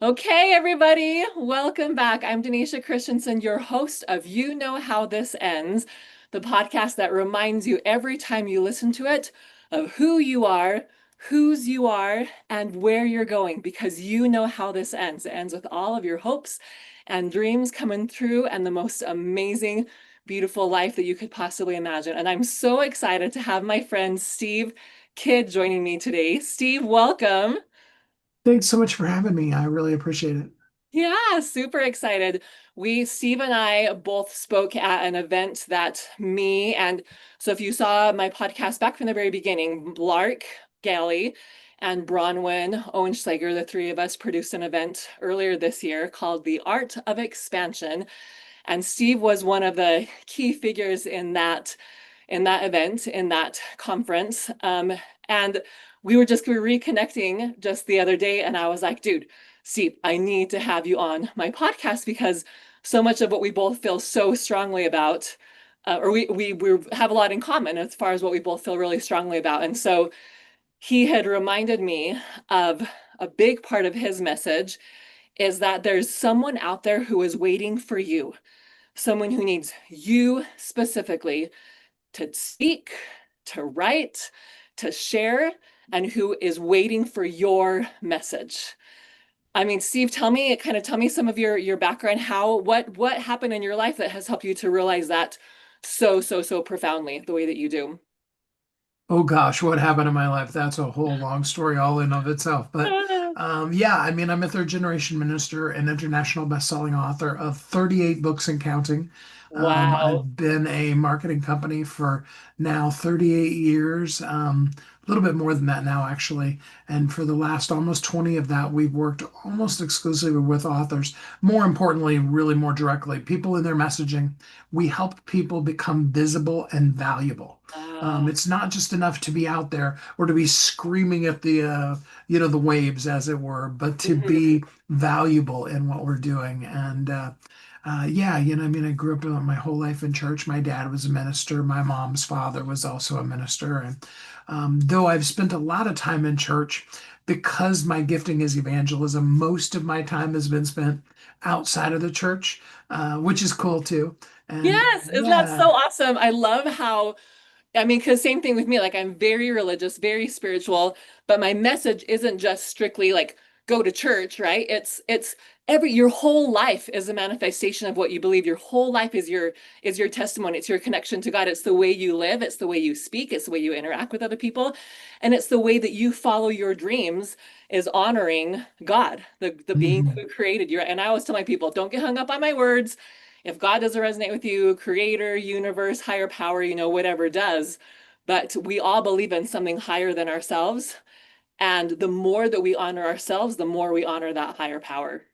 Okay, everybody, welcome back. I'm Denisha Christensen, your host of You Know How This Ends, the podcast that reminds you every time you listen to it of who you are, whose you are, and where you're going, because you know how this ends. It ends with all of your hopes and dreams coming through and the most amazing, beautiful life that you could possibly imagine. And I'm so excited to have my friend Steve Kidd joining me today. Steve, welcome. Thanks so much for having me. I really appreciate it. Yeah, super excited. Steve and I both spoke at an event that so if you saw my podcast back from the very beginning, Blark Galley and Bronwyn Owenschlager, the three of us produced an event earlier this year called The Art of Expansion. And Steve was one of the key figures in that event, in that conference. And we were reconnecting just the other day, and I was like, dude, Steve, I need to have you on my podcast because so much of what we both feel so strongly about, or we have a lot in common as far as what we both feel really strongly about. And so he had reminded me of a big part of his message is that there's someone out there who is waiting for you, someone who needs you specifically to speak, to write, to share, and who is waiting for your message. I mean, Steve, tell me some of your background, what happened in your life that has helped you to realize that so profoundly the way that you do. Oh gosh, what happened in my life? That's a whole long story all in of itself. But yeah, I mean, I'm a third generation minister and international best-selling author of 38 books and counting. Wow. I've been a marketing company for now 38 years, a little bit more than that now, actually. And for the last almost 20 of that, we've worked almost exclusively with authors. More importantly, really more directly, people in their messaging. We help people become visible and valuable. Uh, It's not just enough to be out there or to be screaming at the waves, as it were, but to mhm. be valuable in what we're doing. And yeah, I mean, I grew up my whole life in church. My dad was a minister. My mom's father was also a minister. And though I've spent a lot of time in church, because my gifting is evangelism, most of my time has been spent outside of the church, which is cool too. And Yes, isn't that yeah. so awesome? I love how I mean, because same thing with me. Like, I'm very religious, very spiritual, but my message isn't just strictly like go to church, right? It's your whole life is a manifestation of what you believe. Your whole life is your testimony. It's your connection to God. It's the way you live. It's the way you speak. It's the way you interact with other people, and it's the way that you follow your dreams is honoring God, the being Mhm. who created you. And I always tell my people, don't get hung up on my words. If God doesn't resonate with you, creator, universe, higher power, whatever does, but we all believe in something higher than ourselves. And the more that we honor ourselves, the more we honor that higher power.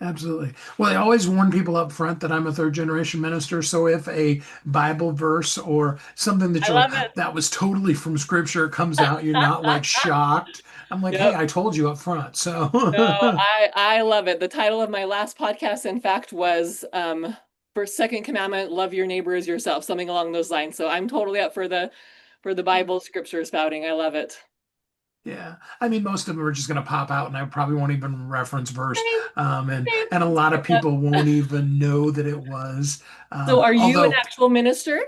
Absolutely. Well, I always warn people up front that I'm a third generation minister. So if a Bible verse or something that I you're like, love it. that was totally from scripture comes out, you're not like shocked. I'm like, hey, Yep. I told you up front. So No, I love it. The title of my last podcast, in fact, was for second commandment, love your neighbor as yourself, something along those lines. So I'm totally up for the Bible scripture spouting. I love it. yeah, I mean, most of them are just going to pop out and I probably won't even reference verse. Same, And same. and a lot of people won't even know that it was. So are you an Although actual minister?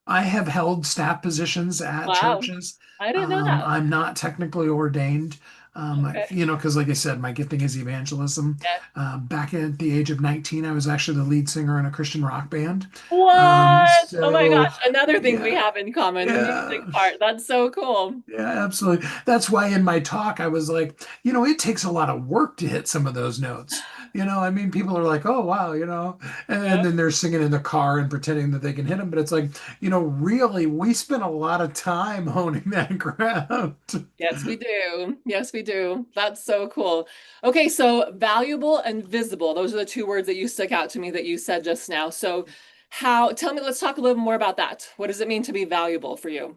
I have held staff positions at Wow. churches. I didn't know that. I'm not technically ordained, Okay. because like I said, my gifting is evangelism. Yeah. Back at the age of 19, I was actually the lead singer in a Christian rock band. What? Oh my So gosh, another thing we yeah, have in common, the music yeah. part. That's so cool. Yeah, absolutely. That's why in my talk I was like, it takes a lot of work to hit some of those notes. I mean, people are like, "Oh, wow," and Yep. then they're singing in the car and pretending that they can hit them. But it's like, really, we spent a lot of time honing that craft. Yes, we do. Yes, we do. That's so cool. Okay, so valuable and visible. Those are the two words that you stuck out to me that you said just now. So tell me, let's talk a little more about that. What does it mean to be valuable for you?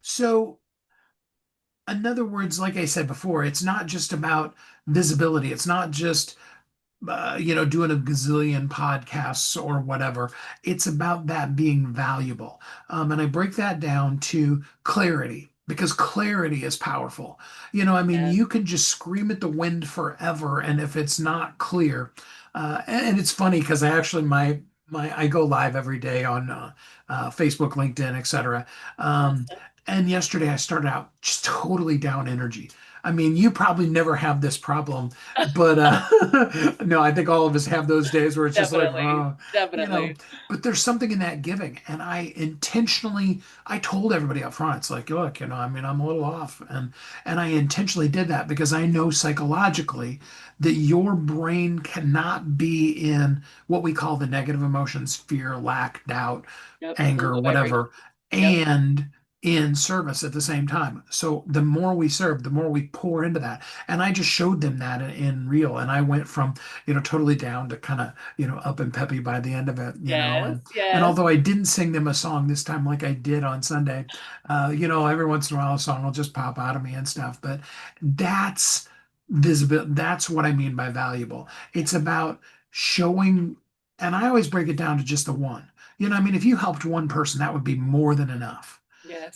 So, in other words, like I said before, it's not just about visibility. It's not just doing a gazillion podcasts or whatever. It's about that being valuable. And I break that down to clarity. because clarity is powerful. I mean, Yeah. you can just scream at the wind forever, and if it's not clear, and it's funny because I actually I go live every day on Facebook, LinkedIn, etc. Um, Awesome. and yesterday I started out just totally down energy. I mean, you probably never have this problem, but no, I think all of us have those days where it's just like, Definitely. oh, you know. Definitely. But there's something in that giving, and I told everybody up front, it's like, look, I mean, I'm a little off, and I intentionally did that because I know psychologically that your brain cannot be in what we call the negative emotions, fear, lack, doubt, Yep. The anger, low vibration. whatever, Yep. and in service at the same time. So the more we serve, the more we pour into that. And I just showed them that in real. And I went from, totally down to kind of, up and peppy by the end of it, Yes. and Yes. although I didn't sing them a song this time like I did on Sunday, every once in a while a song will just pop out of me and stuff. But that's visible. That's what I mean by valuable. It's about showing, and I always break it down to just the one. I mean, if you helped one person, that would be more than enough.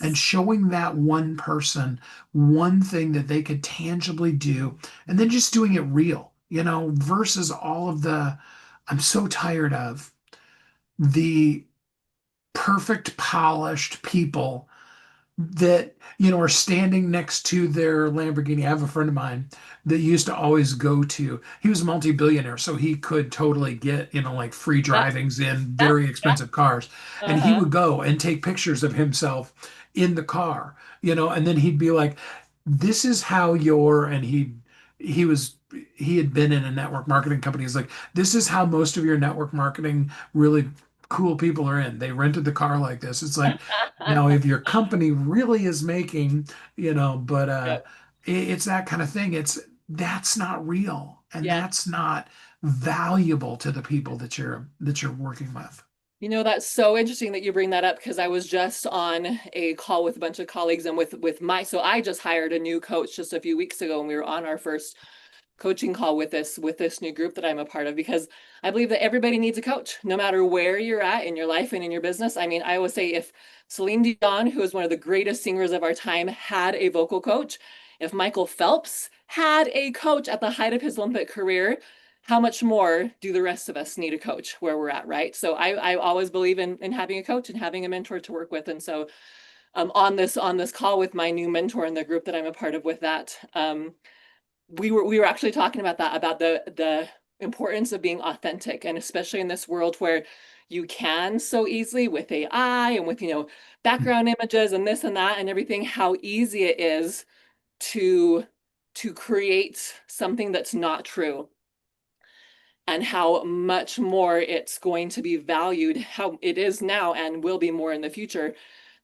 And Yes. showing that one person one thing that they could tangibly do, and then just doing it real, versus all of I'm so tired of the perfect, polished people that are standing next to their Lamborghini. I have a friend of mine that used to always go to. He was a multi-billionaire, so he could totally get like free Uh, drivings in yeah. very Yeah. expensive cars, and he Uh-huh. would go and take pictures of himself in the car, and then he'd be like, "This is how your," and he was he had been in a network marketing company. He's like, "This is how most of your network marketing really cool people are in. They rented the car like this." It's like, now, if your company really is making, but Yep. it's that kind of thing. That's not real, and Yeah. that's not valuable to the people that you're working with. That's so interesting that you bring that up because I was just on a call with a bunch of colleagues and with so I just hired a new coach just a few weeks ago and we were on our first coaching call with this new group that I'm a part of because I believe that everybody needs a coach, no matter where you're at in your life and in your business. I mean, I always say if Celine Dion, who is one of the greatest singers of our time, had a vocal coach, if Michael Phelps had a coach at the height of his Olympic career, how much more do the rest of us need a coach where we're at, right? So I always believe in having a coach and having a mentor to work with. And so on this call with my new mentor in the group that I'm a part of with that, we were actually talking about that, about the importance of being authentic, and especially in this world where you can so easily with AI and with background images and this and that and everything, how easy it is to create something that's not true, and how much more it's going to be valued, how it is now and will be more in the future,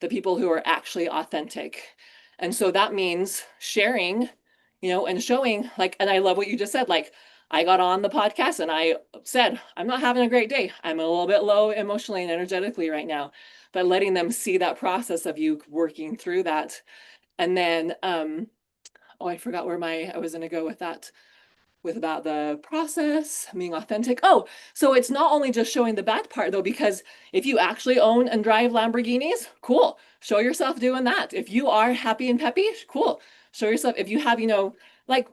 the people who are actually authentic. And so that means sharing, and showing, like, and I love what you just said, like, I got on the podcast and I said, I'm not having a great day. I'm a little bit low emotionally and energetically right now. But letting them see that process of you working through that. And then, oh, I forgot where I was going to go with that, with about the process, being authentic. Oh, so it's not only just showing the bad part though, because if you actually own and drive Lamborghinis, cool. Show yourself doing that. If you are happy and peppy, cool. Show yourself. If you have, like,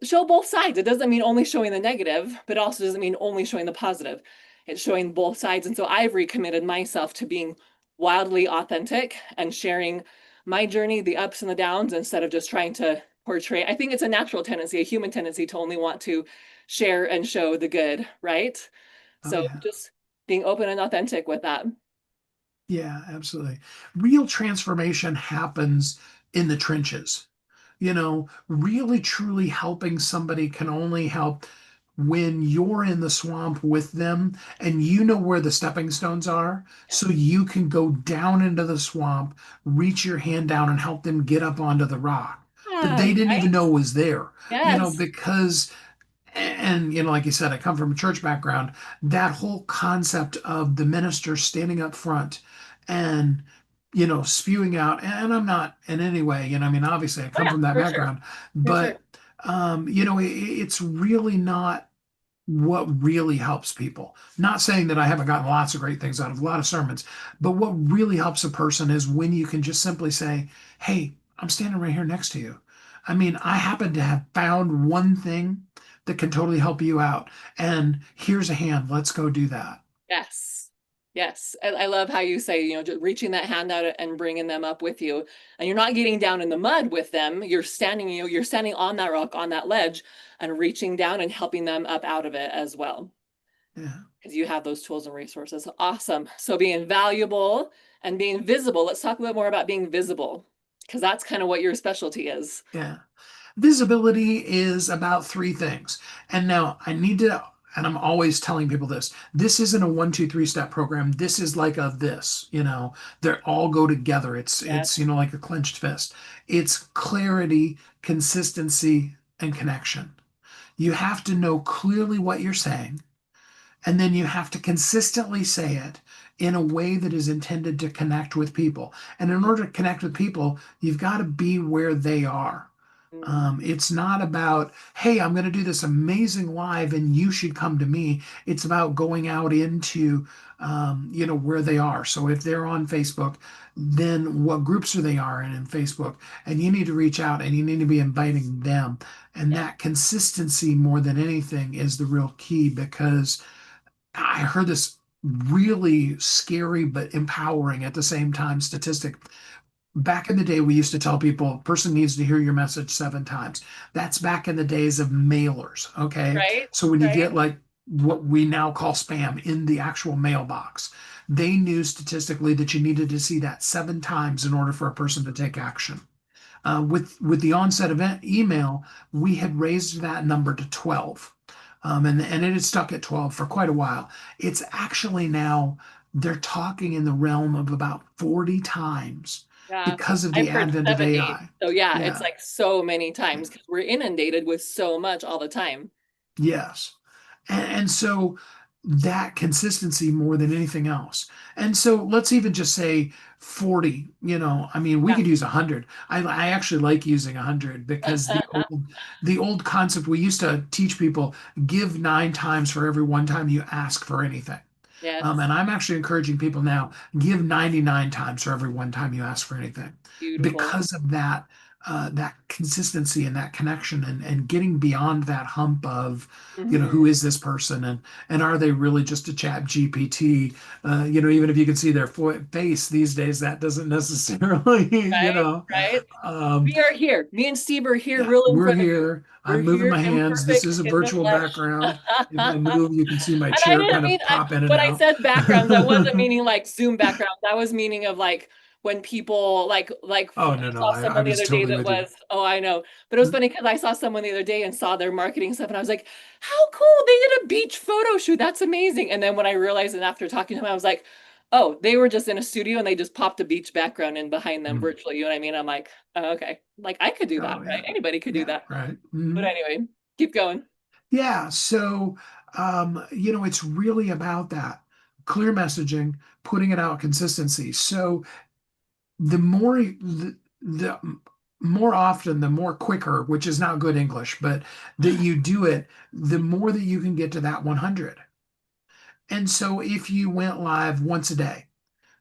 show both sides. It doesn't mean only showing the negative, but also doesn't mean only showing the positive. It's showing both sides. And so I've recommitted myself to being wildly authentic and sharing my journey, the ups and the downs, instead of just trying to portray. I think it's a natural tendency, a human tendency to only want to share and show the good, right? Oh So yeah. just being open and authentic with that. Yeah, absolutely. Real transformation happens in the trenches. Really truly helping somebody can only help when you're in the swamp with them and you know where the stepping stones are, so you can go down into the swamp, reach your hand down and help them get up onto the rock that Yeah, they didn't even right? know was there. Yes. Because and like you said, I come from a church background. That whole concept of the minister standing up front and spewing out, and I'm not in any way, I mean, obviously I Oh come yeah, from that for sure. background, For sure. but it's really not what really helps people. Not saying that I haven't gotten lots of great things out of a lot of sermons, but what really helps a person is when you can just simply say, "Hey, I'm standing right here next to you. I mean, I happen to have found one thing that can totally help you out. And here's a hand. Let's go do that. Yes. Yes. I love how you say, just reaching that hand out and bringing them up with you. And you're not getting down in the mud with them. You're standing on that rock, on that ledge, and reaching down and helping them up out of it as well. Yeah. Because you have those tools and resources. Awesome. So being valuable and being visible. Let's talk a bit more about being visible, because that's kind of what your specialty is. Yeah. Visibility is about three things. And now I need to, and I'm always telling people this, this isn't a one, two, three step program. This is like a this, they all go together. Yes. It's like a clenched fist. It's clarity, consistency, and connection. You have to know clearly what you're saying, and then you have to consistently say it in a way that is intended to connect with people. And in order to connect with people, you've got to be where they are. Mm, It's not about, hey, I'm going to do this amazing live and you should come to me. It's about going out into, where they are. So if they're on Facebook, then what groups are they are in Facebook? And you need to reach out and you need to be inviting them. And yeah. that consistency more than anything is the real key, because I heard this really scary but empowering at the same time statistic. Back in the day, we used to tell people, person needs to hear your message 7 times. That's back in the days of mailers. Okay. Right. So when you Right. get like what we now call spam in the actual mailbox, they knew statistically that you needed to see that 7 times in order for a person to take action. With the onset of email, we had raised that number to 12. And it had stuck at 12 for quite a while. It's actually now, they're talking in the realm of about 40 times Yeah. because of the I've heard advent of 70. AI. So yeah, it's Yeah. like so many times because we're inundated with so much all the time. Yes. And so that consistency more than anything else. And so let's even just say 40, I mean, we Yeah. could use 100. I actually like using 100 because the old concept we used to teach people, give 9 times for every one time you ask for anything. Yes. And I'm actually encouraging people now, give 99 times for every one time you ask for anything, Beautiful. because of that consistency and that connection, and getting beyond that hump of, Hmm. who is this person, and are they really just a chat GPT? Even if you can see their face these days, that doesn't necessarily, Right. Right. um, We are here. Me and Steve are here yeah, real in we're front of you. here. We're I'm moving here my hands. This imperfect is a in the virtual flesh. background. If I move, you can see my And I chair didn't kind mean, of pop in and when I out. said backgrounds, I wasn't meaning like Zoom backgrounds. I was meaning of like when people Oh, I no, no, saw I someone the was other day totally that with you. was, oh, I know. But it was funny because I saw someone the other day and saw their marketing stuff and I was like, how cool. They did a beach photo shoot. That's amazing. And then when I realized and after talking to him, I was like, oh, they were just in a studio and they just popped a beach background in behind them Mm. virtually. You know what I mean? I'm like, oh, okay. Like I could do that, Oh, right? yeah. Anybody could do Yeah, that. right. But Mhm. anyway, keep going. Yeah, so it's really about that clear messaging, putting it out, consistency. So the more often, the more quicker, which is not good English, but that you do it, the more that you can get to that 100. And so if you went live once a day,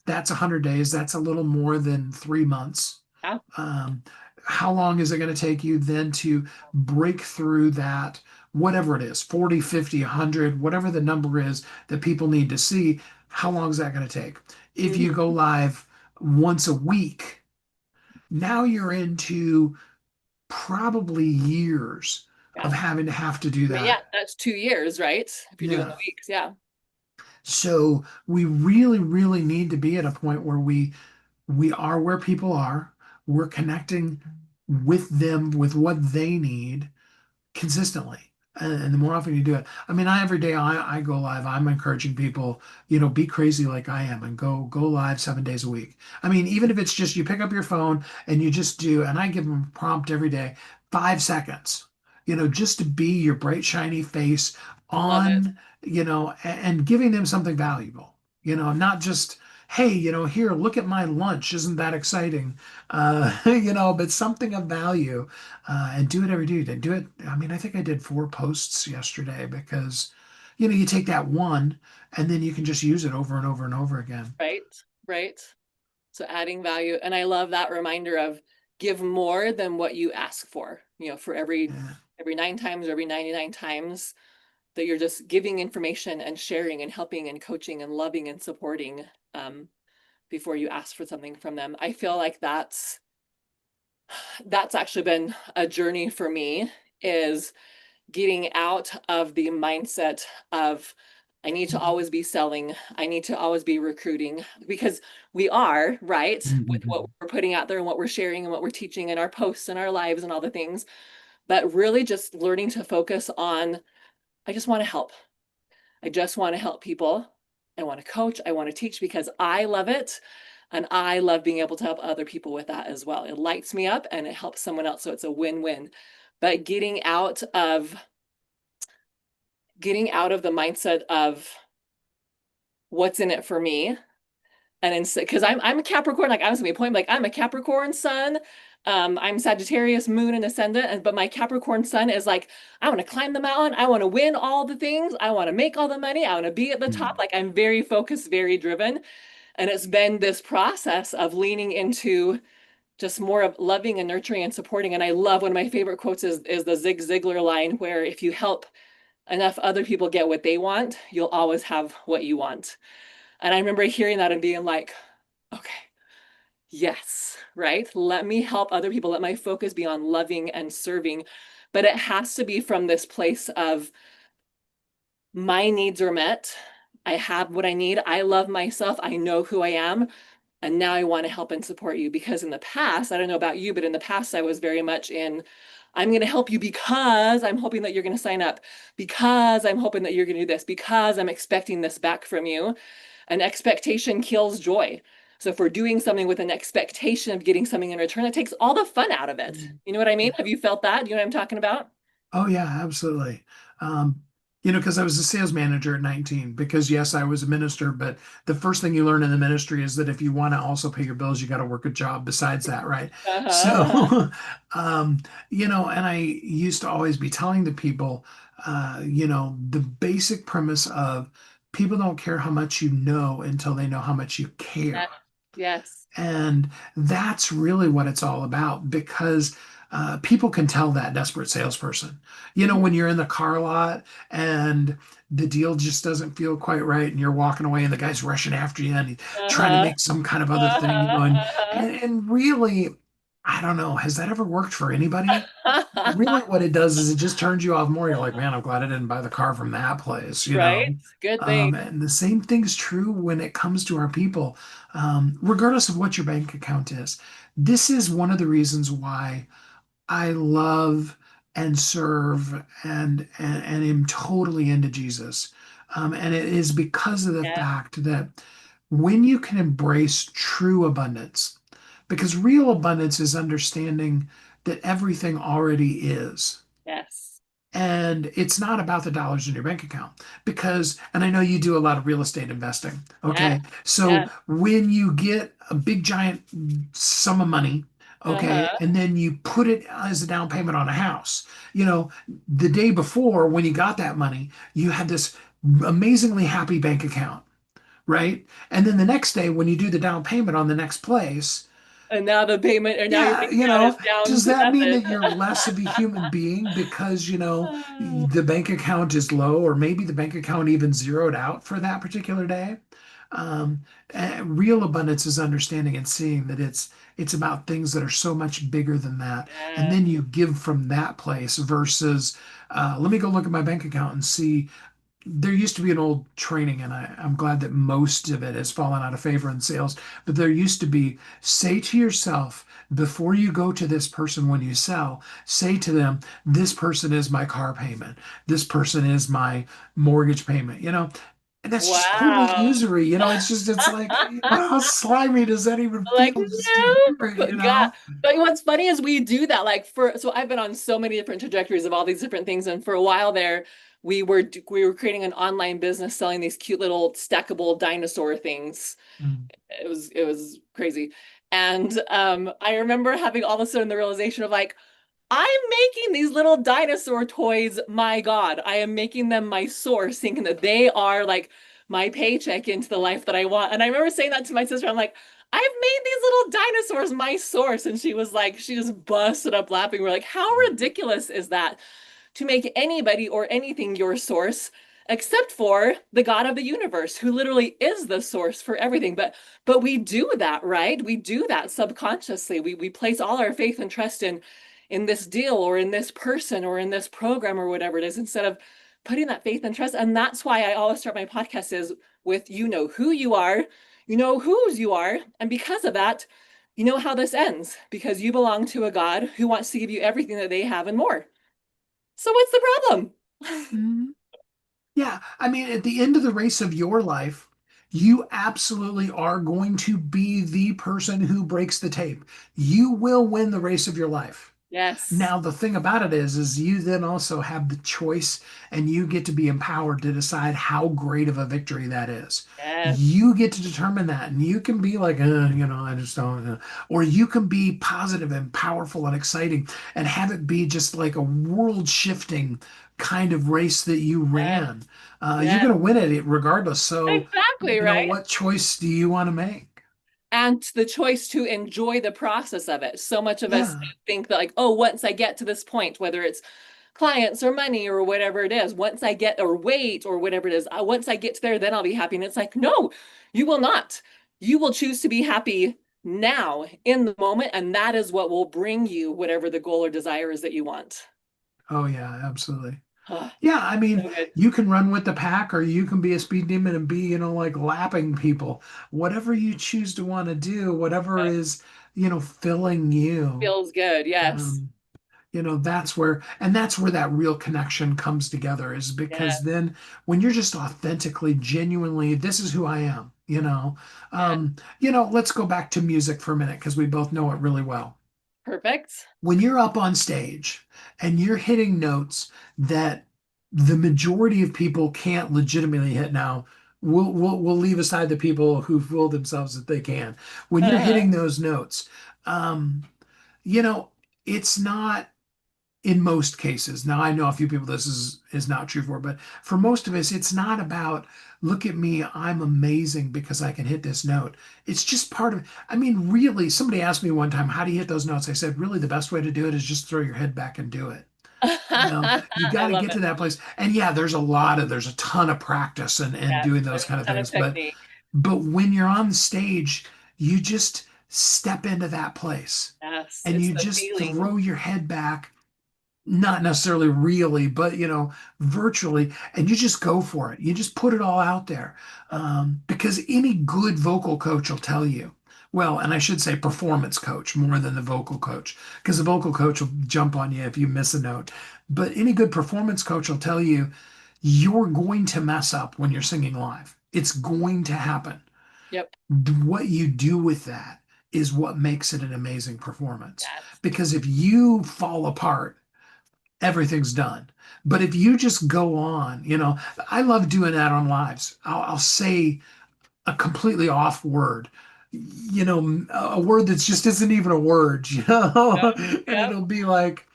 that's 100 days. That's a little more than 3 months. Yeah. Um, how long is it going to take you then to break through that, whatever it is, 40, 50, 100, whatever the number is that people need to see? How long is that going to take? If you Mhm. go live once a week, now you're into probably years of Yeah. having to have to do I mean, yeah, that. that's 2 years, right? If you're doing Yeah. the weeks, yeah. So we really, really need to be at a point where we are where people are. We're connecting with them with what they need consistently. And the more often you do it, I mean, every day I go live, I'm encouraging people, be crazy like I am and go live 7 days a week. I mean, even if it's just you pick up your phone and you just do, and I give them a prompt every day, 5 seconds, just to be your bright, shiny face Love it. on, and giving them something valuable, not just, hey, here, look at my lunch. Isn't that exciting? But something of value, and do it every day. And do it. I mean, I think I did 4 posts yesterday because, you take that one and then you can just use it over and over and over again. Right. Right. So adding value. And I love that reminder of give more than what you ask for, for Yeah. every 9 times or every 99 times that you're just giving information and sharing and helping and coaching and loving and supporting, before you ask for something from them. I feel like that's actually been a journey for me, is getting out of the mindset of I need to always be selling, I need to always be recruiting, because we are, right, with what Mhm. we're putting out there and what we're sharing and what we're teaching in our posts and our lives and all the things, but really just learning to focus on, I just want to help. I just want to help people. I want to coach, I want to teach because I love it. And I love being able to help other people with that as well. It lights me up and it helps someone else. So it's a win-win. But getting out of the mindset of what's in it for me. And instead, because I'm a Capricorn, like I was gonna be a point, like I'm a Capricorn sun. I'm Sagittarius moon and ascendant, and but my Capricorn sun is like, I want to climb the mountain, I want to win all the things, I want to make all the money, I want to be at the top. Mhm. Like I'm very focused, very driven. And it's been this process of leaning into just more of loving and nurturing and supporting. And I love, one of my favorite quotes is the Zig Ziglar line, where if you help enough other people get what they want, you'll always have what you want. And I remember hearing that and being like, okay, yes, right? Let me help other people. Let my focus be on loving and serving. But it has to be from this place of my needs are met. I have what I need. I love myself. I know who I am. And now I want to help and support you. Because in the past, I don't know about you, but in the past, I was very much in, I'm going to help you because I'm hoping that you're going to sign up, because I'm hoping that you're going to do this, because I'm expecting this back from you. And expectation kills joy. So if we're doing something with an expectation of getting something in return, it takes all the fun out of it. Mhm. You know what I mean? Yeah. Have you felt that? You know what I'm talking about? Oh yeah, absolutely. Um, because I was a sales manager at 19, because yes, I was a minister, but the first thing you learn in the ministry is that if you want to also pay your bills, you got to work a job besides that, right? Uh-huh. So, um, and I used to always be telling the people, the basic premise of people don't care how much you know until they know how much you care. Yeah. Yes. And that's really what it's all about, because people can tell that desperate salesperson. Mhm. When you're in the car lot and the deal just doesn't feel quite right, and you're walking away and the guy's rushing after you and he's trying to Uh-huh. make some kind of other thing, Uh-huh. and really, I don't know, has that ever worked for anybody? Uh-huh. Really, what it does is it just turns you off more. You're like, man, I'm glad I didn't buy the car from that place. Right? Good thing. And the same thing's true when it comes to our people, regardless of what your bank account is. This is one of the reasons why I love and serve and am totally into Jesus. And it is because of the Yeah. fact that when you can embrace true abundance, because real abundance is understanding that everything already is. Yes. And it's not about the dollars in your bank account, because, and I know you do a lot of real estate investing. Yeah. Okay. So Yeah. when you get a big giant sum of money, okay, Uh-huh. and then you put it as a down payment on a house, the day before when you got that money, you had this amazingly happy bank account, right? And then the next day when you do the down payment on the next place, And now the payment, or now your yeah, bank account is down does to that mean nothing. that you're less of a human being because, the bank account is low, or maybe the bank account even zeroed out for that particular day? Um, Real abundance is understanding and seeing that it's about things that are so much bigger than that. And Yeah. then you give from that place versus, let me go look at my bank account and see. There used to be an old training, and I'm glad that most of it has fallen out of favor in sales, but there used to be, say to yourself, before you go to this person when you sell, say to them, this person is my car payment. This person is my mortgage payment, and that's just total Wow. usury. It's like, how slimy does that even feel Like, just to no, hear it, but God, but what's funny is we do that. Like so I've been on so many different trajectories of all these different things. And for a while there, we were creating an online business selling these cute little stackable dinosaur things. Mm. It was crazy. And I remember having all of a sudden the realization of like, I'm making these little dinosaur toys. My God, I am making them my source, thinking that they are like my paycheck into the life that I want. And I remember saying that to my sister. I'm like, I've made these little dinosaurs my source. And she was like, she just busted up laughing. We're like, how ridiculous is that to make anybody or anything your source, except for the God of the universe, who literally is the source for everything. But we do that, right? We do that subconsciously. We place all our faith and trust in this deal or in this person or in this program or whatever it is, instead of putting that faith and trust. And that's why I always start my podcast is with, you know who you are, you know whose you are. And because of that, you know how this ends, because you belong to a God who wants to give you everything that they have and more. So what's the problem? Mhm. Yeah, I mean, at the end of the race of your life, you absolutely are going to be the person who breaks the tape. You will win the race of your life. Yes. Now, the thing about it is you then also have the choice and you get to be empowered to decide how great of a victory that is. Yes. You get to determine that. And you can be like, I just don't, or you can be positive and powerful and exciting and have it be just like a world shifting kind of race that you Yes. ran. You're Yes. going to win it regardless. So, Exactly, right? what choice do you want to make? And the choice to enjoy the process of it. So much of us Yeah. think that, like, oh, once I get to this point, whether it's clients or money or whatever it is, once I get, or weight or whatever it is, once I get to there, then I'll be happy. And it's like, no, you will not. You will choose to be happy now in the moment. And that is what will bring you whatever the goal or desire is that you want. Oh, yeah, absolutely. Oh, Yeah, I mean, so good. you can run with the pack or you can be a speed demon and be, like lapping people. Whatever you choose to want to do, whatever Yeah. is, filling you, Feels good. Yes. um, that's where that real connection comes together is because Yeah. then when you're just authentically, genuinely, this is who I am, Yeah. let's go back to music for a minute because we both know it really well. Perfect. When you're up on stage and you're hitting notes that the majority of people can't legitimately hit now, we'll leave aside the people who fool themselves that they can. When you're Uh-huh. hitting those notes, um, you know, it's not in most cases. Now I know a few people this is not true for, but for most of us, it's not about look at me, I'm amazing because I can hit this note. It's just part of, I mean, really, somebody asked me one time, how do you hit those notes? I said, really, the best way to do it is just throw your head back and do it. You I got to love get it. to that place. And yeah, there's a ton of practice and Yes. doing There's those kind of a ton of things. But technique. when you're on the stage, you just step into that place Yes. and It's you the just feeling. throw your head back, not necessarily really, but virtually, and you just go for it. You just put it all out there. Because any good vocal coach will tell you, well, and I should say performance coach more than the vocal coach, because the vocal coach will jump on you if you miss a note. But any good performance coach will tell you you're going to mess up when you're singing live. It's going to happen. Yep. What you do with that is what makes it an amazing performance. Yes. Because if you fall apart, everything's done. But if you just go on, I love doing that on lives. I'll say a completely off word, a word that just isn't even a word, Yep. and Yep. it'll be like,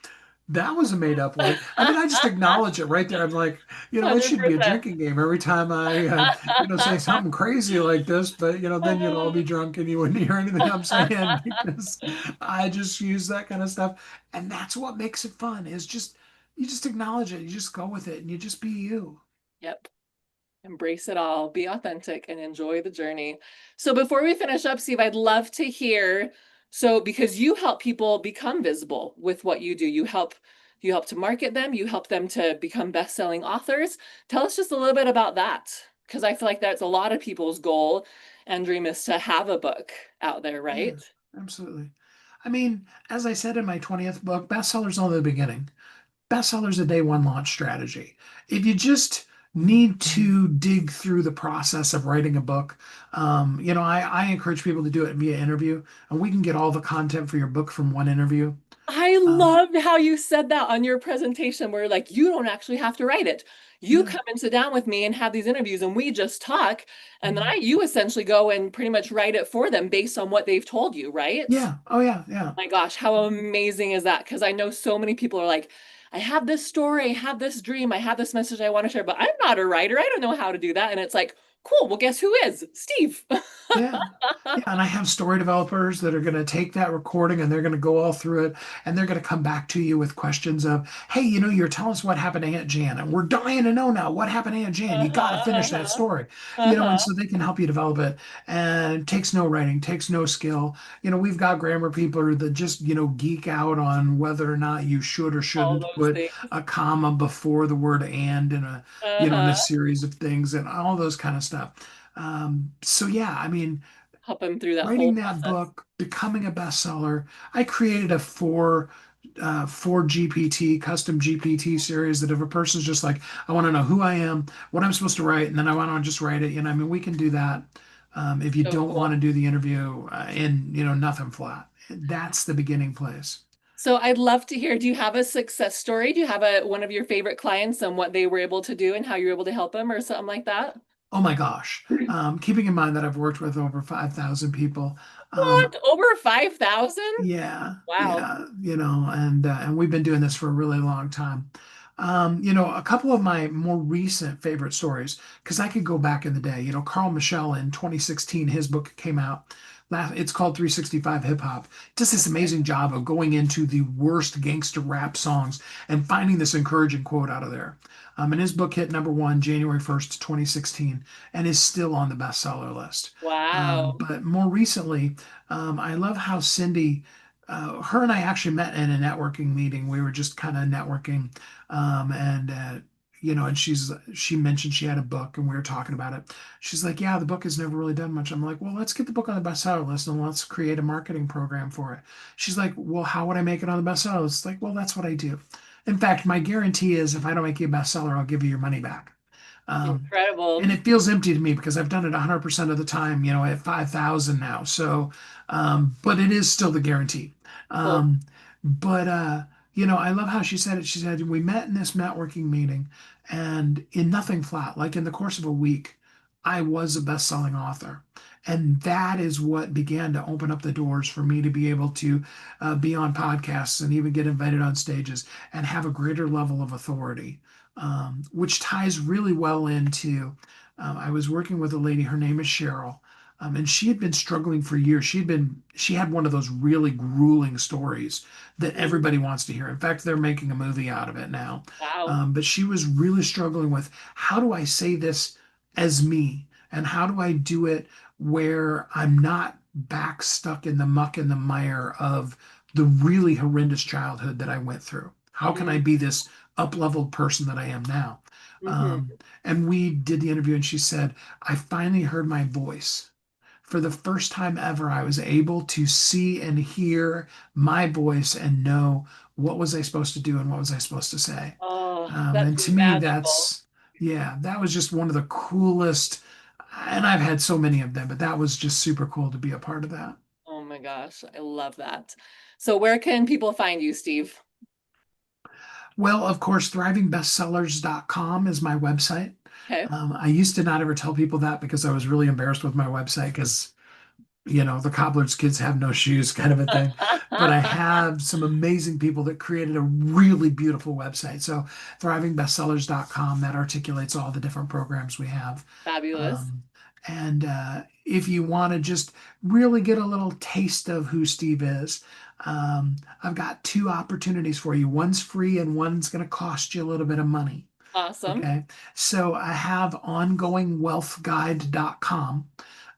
that was a made up word. I mean, I just acknowledge it right there. I'm like, it should be a 100%. drinking game every time I, say something crazy like this, but, then you'd all be drunk and you wouldn't hear anything I'm saying because I just use that kind of stuff. And that's what makes it fun is just, you just acknowledge it. You just go with it and you just be you. Yep. Embrace it all, be authentic, and enjoy the journey. So before we finish up, Steve, I'd love to hear, so because you help people become visible with what you do, you help to market them, you help them to become best-selling authors. Tell us just a little bit about that, because I feel like that's a lot of people's goal and dream is to have a book out there, Yeah, right? absolutely. I mean, as I said in my 20th book, bestsellers only the beginning. Bestsellers a day one launch strategy. If you just need to dig through the process of writing a book, I encourage people to do it via interview, and we can get all the content for your book from one interview. I Um, loved how you said that on your presentation, where like you don't actually have to write it. You yeah, come and sit down with me and have these interviews and we just talk. And then mhm. you essentially go and pretty much write it for them based on what they've told you, right? Yeah, oh yeah, yeah. My gosh, how amazing is that? Because I know so many people are like, I have this story, I have this dream, I have this message I want to share, but I'm not a writer. I don't know how to do that. And it's like, Cool. Well, guess who is? Steve. Yeah. Yeah, and I have story developers that are going to take that recording and they're going to go all through it and they're going to come back to you with questions of, hey, you're telling us what happened to Aunt Jan and we're dying to know now what happened to Aunt Jan. You got to Uh-huh, finish that uh-huh, story, and uh-huh. so they can help you develop it. And it takes no writing, takes no skill. We've got grammar people that just, geek out on whether or not you should or All shouldn't those put things. a comma before the word and in a Uh-huh. series of things and all those kind of stuff. So yeah, I mean, Help him through that whole writing that process. book, becoming a bestseller, I created a four GPT custom GPT series that if a person's just like, I want to know who I am, what I'm supposed to write, and then I want to just write it. I mean, we can do that. If you So don't want cool. to do the interview in, nothing flat, that's the beginning place. So I'd love to hear, do you have a success story? Do you have a one of your favorite clients and what they were able to do and how you were able to help them or something like that? Oh my gosh. Keeping in mind that I've worked with over 5,000 people. Um, What? Over 5,000? Yeah, Wow. yeah, and we've been doing this for a really long time. A couple of my more recent favorite stories, because I could go back in the day. Carl Michelle in 2016, his book came out. It's called 365 Hip Hop. Does this Okay. amazing job of going into the worst gangster rap songs and finding this encouraging quote out of there. And his book hit number one January 1st, 2016, and is still on the bestseller list. Wow. But more recently, I love how Cindy, her and I actually met in a networking meeting. We were just kind of networking, and she mentioned she had a book, and we were talking about it. She's like, "Yeah, the book has never really done much." I'm like, "Well, let's get the book on the bestseller list and let's create a marketing program for it." She's like, "Well, how would I make it on the bestseller list?" It's like, "Well, that's what I do." In fact, my guarantee is if I don't make you a bestseller, I'll give you your money back. Um, Incredible. and it feels empty to me because I've done it 100% of the time, at 5,000 now. So, but it is still the guarantee. Cool. Um, but I love how she said it. She said, we met in this networking meeting and in nothing flat, like in the course of a week, I was a best-selling author. And that is what began to open up the doors for me to be able to be on podcasts and even get invited on stages and have a greater level of authority, which ties really well into. I was working with a lady, her name is Cheryl, and she had been struggling for years. She had one of those really grueling stories that Mm, everybody wants to hear. In fact, they're making a movie out of it now. wow. But she was really struggling with how do I say this as me, and how do I do it where I'm not back stuck in the muck and the mire of the really horrendous childhood that I went through. How can I Mm, be this up-leveled person that I am now? hmm. And we did the interview, and she said, I finally heard my voice. For the first time ever, I was able to see and hear my voice and know what was I supposed to do and what was I supposed to say. Oh, And that's to me, magical. yeah, that was just one of the coolest. And I've had so many of them, but that was just super cool to be a part of that. Oh my gosh, I love that. So where can people find you, Steve? Well, of course, thrivingbestsellers.com is my website. Okay. I used to not ever tell people that because I was really embarrassed with my website because the cobbler's kids have no shoes kind of a thing. But I have some amazing people that created a really beautiful website. So thrivingbestsellers.com that articulates all the different programs we have. Fabulous. Um, and if you want to just really get a little taste of who Steve is, I've got two opportunities for you. One's free and one's going to cost you a little bit of money. Awesome. Okay. So I have ongoingwealthguide.com.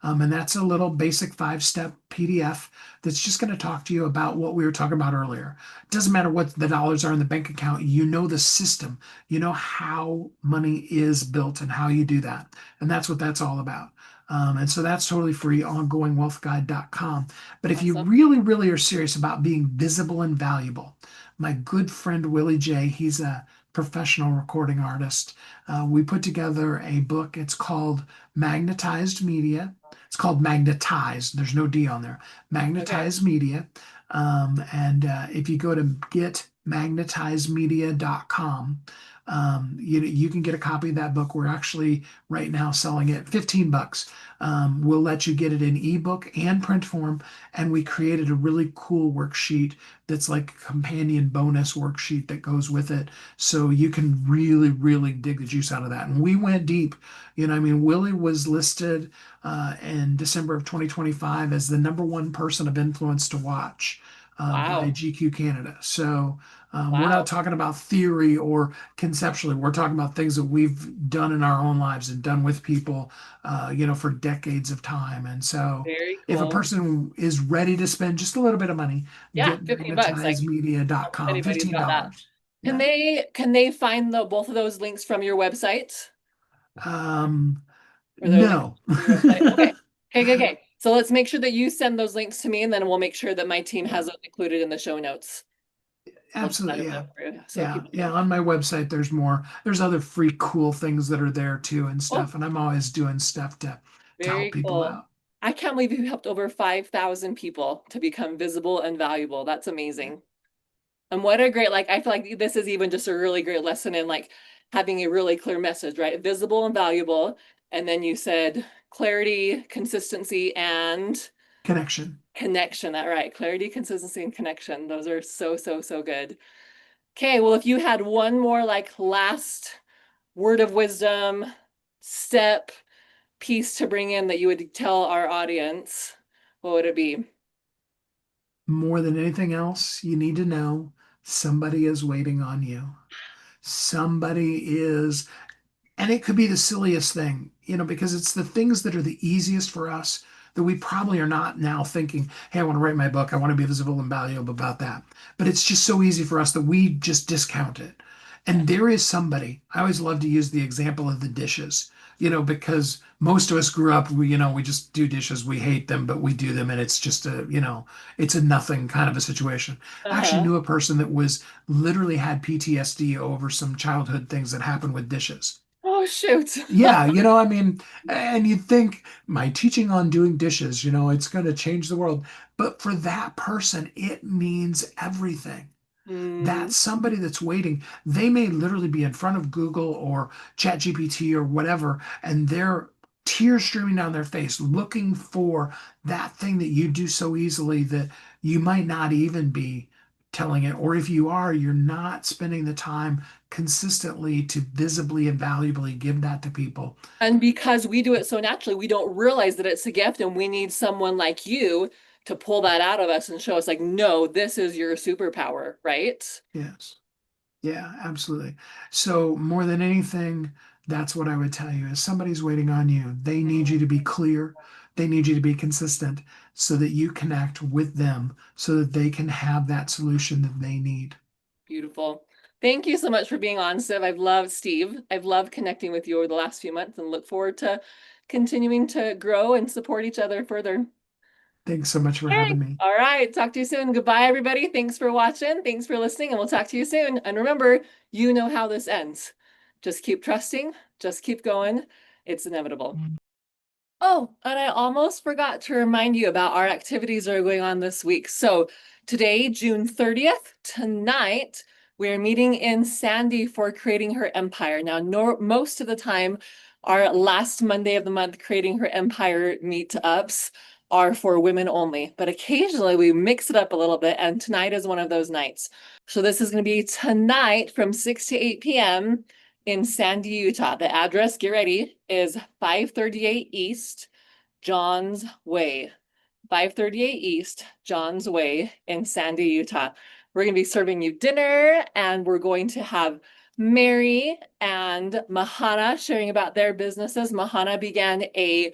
And that's a little basic 5-step PDF that's just going to talk to you about what we were talking about earlier. It doesn't matter what the dollars are in the bank account, you know the system, you know how money is built and how you do that. And that's what that's all about. And so that's totally free, ongoingwealthguide.com. But if you Awesome. really, really are serious about being visible and valuable, my good friend Willie J, he's a professional recording artist. We put together a book. It's called Magnetized Media. It's called Magnetized. There's no D on there. Okay. Magnetized Media. And if you go to getmagnetizedmedia.com, You can get a copy of that book. We're actually right now selling it $15. We'll let you get it in ebook and print form. And we created a really cool worksheet that's like a companion bonus worksheet that goes with it. So you can really, really dig the juice out of that. And we went deep. I mean, Willie was listed in December of 2025 as the #1 person of influence to watch by Wow. GQ Canada. So we're not Wow. talking about theory or conceptually. We're talking about things that we've done in our own lives and done with people, for decades of time. And so, Very if a cool. person is ready to spend just a little bit of money, Yeah, get $15. Like, almost magnetizemedia.com, anybody's got that. $15. Can Yeah. they find the both of those links from your website? Um, Or those links no. from your website? Okay. Okay, okay, okay. So let's make sure that you send those links to me, and then we'll make sure that my team Yeah, has those included in the show notes. We'll do that absolutely. over Yeah. there so Yeah. people Yeah. can. On my website, there's more. There's other free, cool things that are there too and Oh, stuff. And I'm always doing stuff to help very people cool. out. I can't believe you helped over 5,000 people to become visible and valuable. That's amazing. And what a great, like, I feel like this is even just a really great lesson in like having a really clear message, right? Visible and valuable. And then you said clarity, consistency, and Connection. connection. That right. Clarity, consistency, and connection. Those are so, so, so good. Okay. Well, if you had one more like last word of wisdom, step, piece to bring in that you would tell our audience, what would it be? More than anything else, you need to know somebody is waiting on you. Somebody is, and it could be the silliest thing, because it's the things that are the easiest for us that we probably are not now thinking, hey, I want to write my book. I want to be visible and valuable about that. But it's just so easy for us that we just discount it. Yeah. And there is somebody, I always love to use the example of the dishes, because most of us grew up, we just do dishes. We hate them, but we do them. And it's just it's a nothing kind of a situation. I actually Uh-huh. knew a person that was literally had PTSD over some childhood things that happened with dishes. Oh, shoot. Yeah, I mean, and you'd think my teaching on doing dishes, it's going to change the world. But for that person, it means everything. Hmm. That somebody that's waiting, they may literally be in front of Google or ChatGPT or whatever, and they're tears streaming down their face looking for that thing that you do so easily that you might not even be telling it. Or if you are, you're not spending the time consistently to visibly and valuably give that to people. And because we do it so naturally, we don't realize that it's a gift, and we need someone like you to pull that out of us and show us, like, no, this is your superpower, right? Yes. Yeah, absolutely. So more than anything, that's what I would tell you is somebody's waiting on you. They need you to be clear. They need you to be consistent so that you connect with them so that they can have that solution that they need. Beautiful. Thank you so much for being on, Siv. I've loved Steve. I've loved connecting with you over the last few months and look forward to continuing to grow and support each other further. Thanks so much for Okay. having me. All right. Talk to you soon. Goodbye, everybody. Thanks for watching. Thanks for listening, and we'll talk to you soon. And remember, you know how this ends. Just keep trusting, just keep going. It's inevitable. Oh, and I almost forgot to remind you about our activities that are going on this week. So today, June 30th, tonight, we're meeting in Sandy for Creating Her Empire. Now, most of the time, our last Monday of the month, Creating Her Empire meetups are for women only, but occasionally we mix it up a little bit, and tonight is one of those nights. So this is going to be tonight from 6 to 8 p.m. in Sandy, Utah. The address, get ready, is 538 East Johns Way. 538 East Johns Way in Sandy, Utah. We're going to be serving you dinner, and we're going to have Mary and Mahana sharing about their businesses. Mahana began a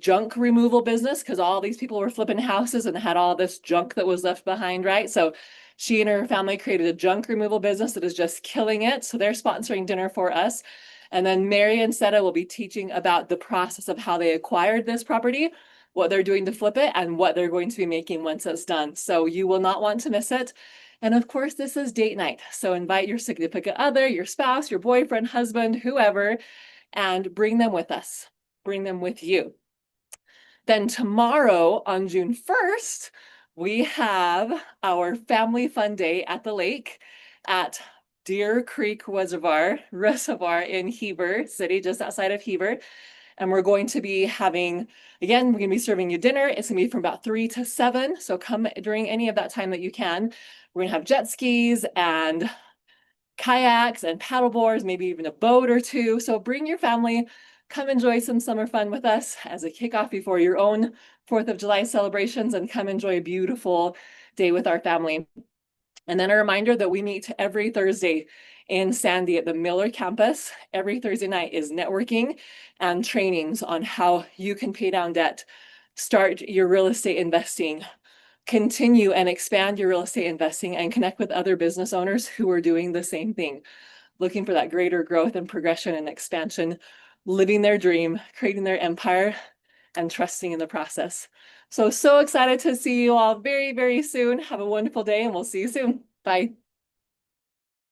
junk removal business because all these people were flipping houses and had all this junk that was left behind, right? So she and her family created a junk removal business that is just killing it. So they're sponsoring dinner for us. And then Mary and Seta will be teaching about the process of how they acquired this property, what they're doing to flip it, and what they're going to be making once it's done. So you will not want to miss it. And of course, this is date night. So invite your significant other, your spouse, your boyfriend, husband, whoever, and bring them with us. Bring them with you. Then tomorrow on June 1st, we have our family fun day at the lake at Deer Creek Reservoir in Heber City, just outside of Heber. And we're going to be having, again, we're going to be serving you dinner. It's going to be from about 3 to 7. So come during any of that time that you can. We're going to have jet skis and kayaks and paddle boards, maybe even a boat or two. So bring your family, come enjoy some summer fun with us as a kickoff before your own 4th of July celebrations, and come enjoy a beautiful day with our family. And then a reminder that we meet every Thursday in Sandy at the Miller campus. Every Thursday night is networking and trainings on how you can pay down debt, start your real estate investing, continue and expand your real estate investing, and connect with other business owners who are doing the same thing, looking for that greater growth and progression and expansion, living their dream, creating their empire, and trusting in the process. So excited to see you all very, very soon. Have a wonderful day, and we'll see you soon. Bye.